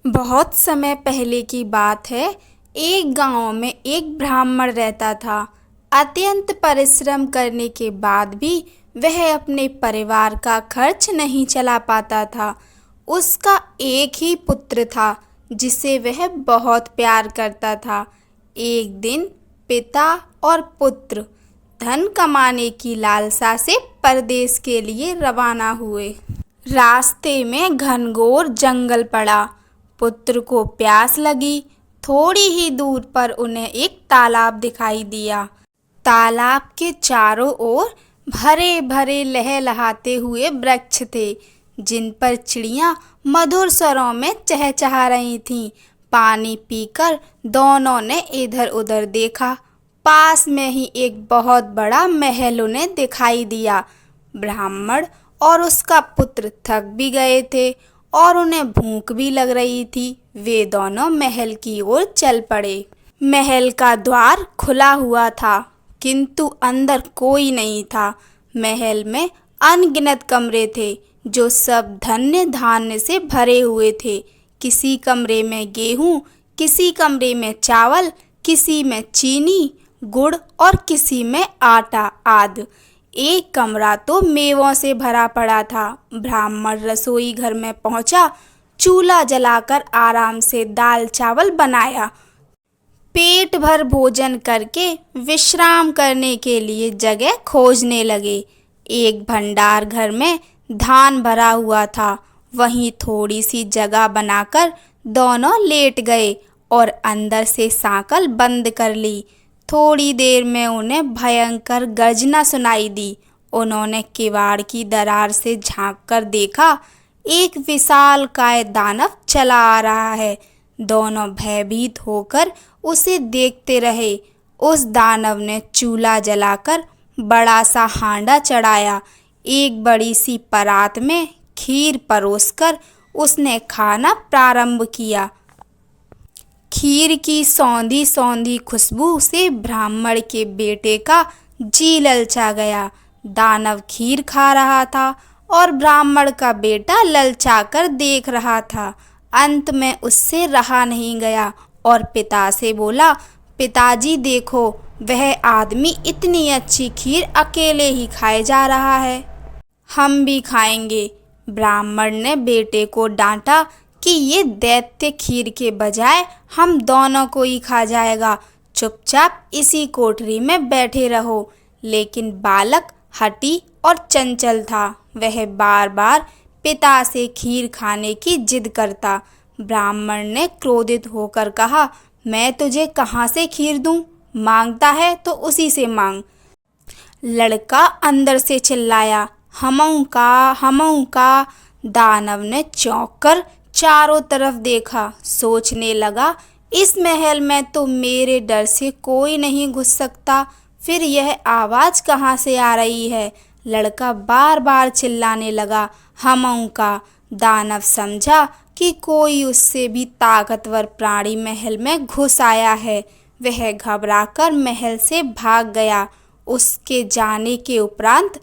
बहुत समय पहले की बात है। एक गांव में एक ब्राह्मण रहता था। अत्यंत परिश्रम करने के बाद भी वह अपने परिवार का खर्च नहीं चला पाता था। उसका एक ही पुत्र था जिसे वह बहुत प्यार करता था। एक दिन पिता और पुत्र धन कमाने की लालसा से परदेश के लिए रवाना हुए। रास्ते में घनघोर जंगल पड़ा। पुत्र को प्यास लगी। थोड़ी ही दूर पर उन्हें एक तालाब दिखाई दिया। तालाब के चारों ओर भरे भरे लहलहाते हुए वृक्ष थे, जिन पर चिड़ियां मधुर स्वरों में चहचहा रही थीं। पानी पीकर दोनों ने इधर उधर देखा। पास में ही एक बहुत बड़ा महल उन्हें दिखाई दिया। ब्राह्मण और उसका पुत्र थक भी गए थे और उन्हें भूख भी लग रही थी। वे दोनों महल की ओर चल पड़े। महल का द्वार खुला हुआ था, किंतु अंदर कोई नहीं था। महल में अनगिनत कमरे थे, जो सब धन्य धान्य से भरे हुए थे। किसी कमरे में गेहूं, किसी कमरे में चावल, किसी में चीनी, गुड़ और किसी में आटा आदि। एक कमरा तो मेवों से भरा पड़ा था। ब्राह्मण रसोई घर में पहुंचा। चूल्हा जलाकर आराम से दाल चावल बनाया। पेट भर भोजन करके विश्राम करने के लिए जगह खोजने लगे। एक भंडार घर में धान भरा हुआ था। वहीं थोड़ी सी जगह बनाकर दोनों लेट गए और अंदर से सांकल बंद कर ली। थोड़ी देर में उन्हें भयंकर गर्जना सुनाई दी। उन्होंने किवाड़ की दरार से झांककर देखा। एक विशालकाय दानव चला आ रहा है। दोनों भयभीत होकर उसे देखते रहे। उस दानव ने चूल्हा जलाकर बड़ा सा हांडा चढ़ाया। एक बड़ी सी परात में खीर परोसकर उसने खाना प्रारंभ किया। खीर की सौंधी सौंधी खुशबू से ब्राह्मण के बेटे का जी ललचा गया। दानव खीर खा रहा था और ब्राह्मण का बेटा ललचाकर देख रहा था। अंत में उससे रहा नहीं गया और पिता से बोला, पिताजी देखो, वह आदमी इतनी अच्छी खीर अकेले ही खाए जा रहा है। हम भी खाएंगे। ब्राह्मण ने बेटे को डांटा कि ये दैत्य खीर के बजाय हम दोनों को ही खा जाएगा। चुपचाप इसी कोठरी में बैठे रहो। लेकिन बालक हठी और चंचल था। वह बार बार पिता से खीर खाने की जिद करता। ब्राह्मण ने क्रोधित होकर कहा, मैं तुझे कहाँ से खीर दूं? मांगता है तो उसी से मांग। लड़का अंदर से चिल्लाया, हमऊ का। दानव ने चौंक कर चारों तरफ देखा। सोचने लगा, इस महल में तो मेरे डर से कोई नहीं घुस सकता, फिर यह आवाज़ कहाँ से आ रही है? लड़का बार बार चिल्लाने लगा, हमऊ का। दानव समझा कि कोई उससे भी ताकतवर प्राणी महल में घुस आया है। वह घबराकर महल से भाग गया। उसके जाने के उपरांत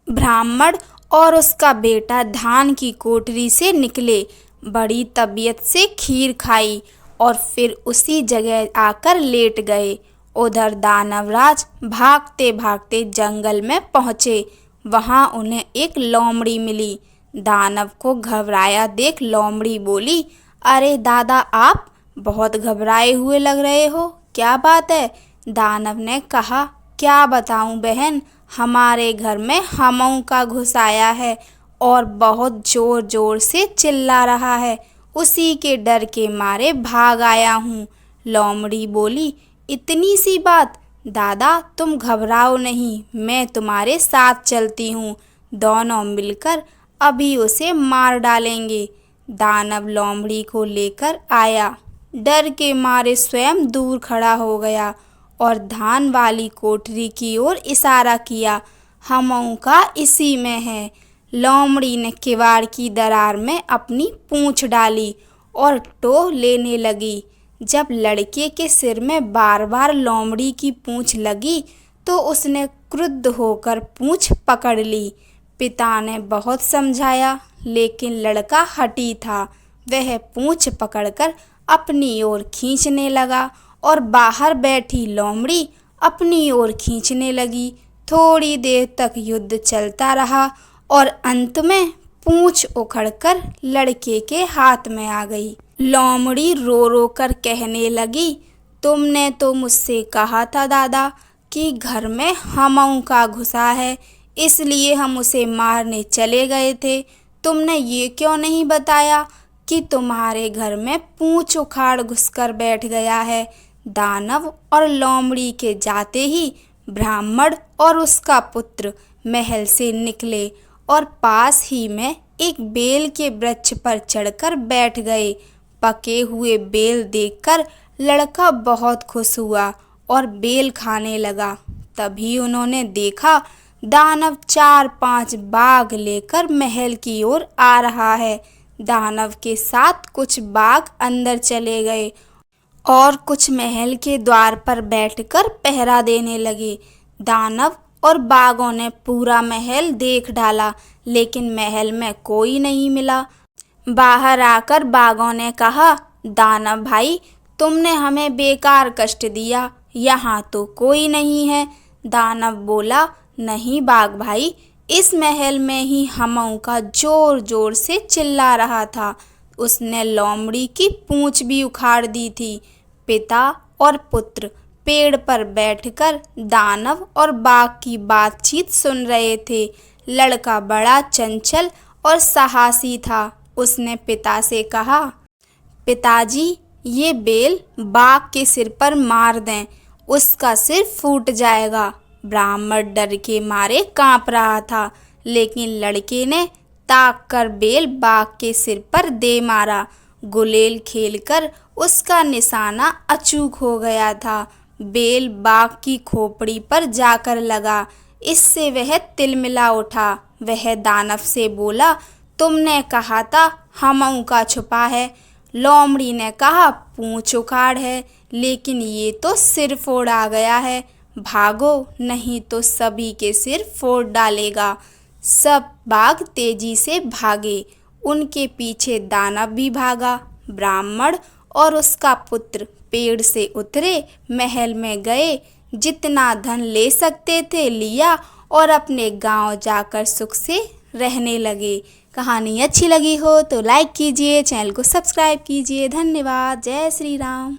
ब्राह्मण और उसका बेटा धान की कोठरी से निकले। बड़ी तबीयत से खीर खाई और फिर उसी जगह आकर लेट गए। उधर दानवराज भागते भागते जंगल में पहुँचे। वहाँ उन्हें एक लोमड़ी मिली। दानव को घबराया देख लोमड़ी बोली, अरे दादा, आप बहुत घबराए हुए लग रहे हो, क्या बात है? दानव ने कहा, क्या बताऊं बहन, हमारे घर में हमऊ का घुस आया है और बहुत जोर जोर से चिल्ला रहा है। उसी के डर के मारे भाग आया हूँ। लोमड़ी बोली, इतनी सी बात? दादा तुम घबराओ नहीं, मैं तुम्हारे साथ चलती हूँ। दोनों मिलकर अभी उसे मार डालेंगे। दानव लोमड़ी को लेकर आया। डर के मारे स्वयं दूर खड़ा हो गया और धान वाली कोठरी की ओर इशारा किया, हमऊ का इसी में है। लोमड़ी ने किवाड़ की दरार में अपनी पूंछ डाली और टोह लेने लगी। जब लड़के के सिर में बार बार लोमड़ी की पूंछ लगी तो उसने क्रुद्ध होकर पूंछ पकड़ ली। पिता ने बहुत समझाया, लेकिन लड़का हठी था। वह पूंछ पकड़कर अपनी ओर खींचने लगा और बाहर बैठी लोमड़ी अपनी ओर खींचने लगी। थोड़ी देर तक युद्ध चलता रहा और अंत में पूंछ उखड़कर लड़के के हाथ में आ गई। लोमड़ी रो रो कर कहने लगी, तुमने तो मुझसे कहा था दादा कि घर में हमऊ का घुसा है, इसलिए हम उसे मारने चले गए थे। तुमने ये क्यों नहीं बताया कि तुम्हारे घर में पूंछ उखाड़ घुसकर बैठ गया है। दानव और लोमड़ी के जाते ही ब्राह्मण और उसका पुत्र महल से निकले और पास ही में एक बेल के वृक्ष पर चढ़कर बैठ गए। पके हुए बेल देखकर लड़का बहुत खुश हुआ और बेल खाने लगा। तभी उन्होंने देखा दानव 4-5 बाघ लेकर महल की ओर आ रहा है। दानव के साथ कुछ बाघ अंदर चले गए और कुछ महल के द्वार पर बैठकर पहरा देने लगे। दानव और बाघों ने पूरा महल देख डाला, लेकिन महल में कोई नहीं मिला। बाहर आकर बाघों ने कहा, दानव भाई, तुमने हमें बेकार कष्ट दिया, यहाँ तो कोई नहीं है। दानव बोला, नहीं बाघ भाई, इस महल में ही हमऊ का जोर जोर से चिल्ला रहा था। उसने लोमड़ी की पूंछ भी उखाड़ दी थी। पिता और पुत्र पेड़ पर बैठकर दानव और बाघ की बातचीत सुन रहे थे। लड़का बड़ा चंचल और साहसी था। उसने पिता से कहा, पिताजी, ये बेल बाघ के सिर पर मार दें, उसका सिर फूट जाएगा। ब्राह्मण डर के मारे कांप रहा था, लेकिन लड़के ने ताक कर बेल बाघ के सिर पर दे मारा। गुलेल खेलकर उसका निशाना अचूक हो गया था। बेल बाघ की खोपड़ी पर जाकर लगा। इससे वह तिलमिला उठा। वह दानव से बोला, तुमने कहा था हमऊ का छुपा है। लोमड़ी ने कहा पूंछ उखाड़ है, लेकिन ये तो सिर फोड़ आ गया है। भागो, नहीं तो सभी के सिर फोड़ डालेगा। सब बाघ तेजी से भागे। उनके पीछे दानव भी भागा। ब्राह्मण और उसका पुत्र पेड़ से उतरे, महल में गए, जितना धन ले सकते थे लिया और अपने गांव जाकर सुख से रहने लगे। कहानी अच्छी लगी हो तो लाइक कीजिए, चैनल को सब्सक्राइब कीजिए। धन्यवाद। जय श्री राम।